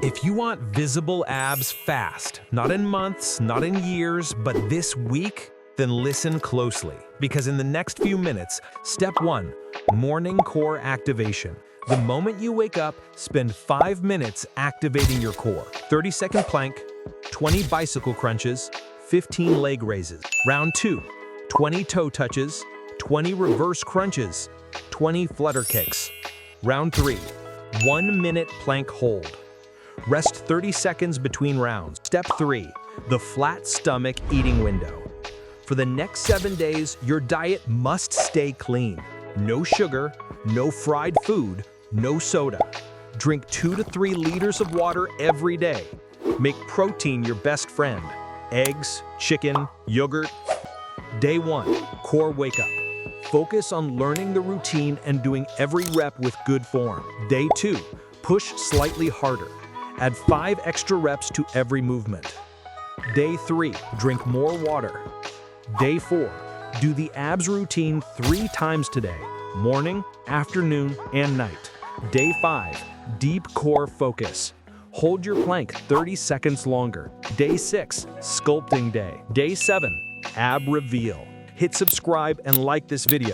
If you want visible abs fast, not in months, not in years, but this week, then listen closely. Because in the next few minutes, step 1, morning core activation. The moment you wake up, spend 5 minutes activating your core. 30-second plank, 20 bicycle crunches, 15 leg raises. Round 2, 20 toe touches, 20 reverse crunches, 20 flutter kicks. Round 3, 1 minute plank hold. Rest 30 seconds between rounds. Step 3, the flat stomach eating window. For the next 7 days, your diet must stay clean. No sugar, no fried food, no soda. Drink 2 to 3 liters of water every day. Make protein your best friend. Eggs, chicken, yogurt. Day 1, core wake up. Focus on learning the routine and doing every rep with good form. Day 2, push slightly harder. Add 5 extra reps to every movement. Day 3, drink more water. Day 4, do the abs routine 3 times today, morning, afternoon, and night. Day 5, deep core focus. Hold your plank 30 seconds longer. Day 6, sculpting day. Day 7, ab reveal. Hit subscribe and like this video.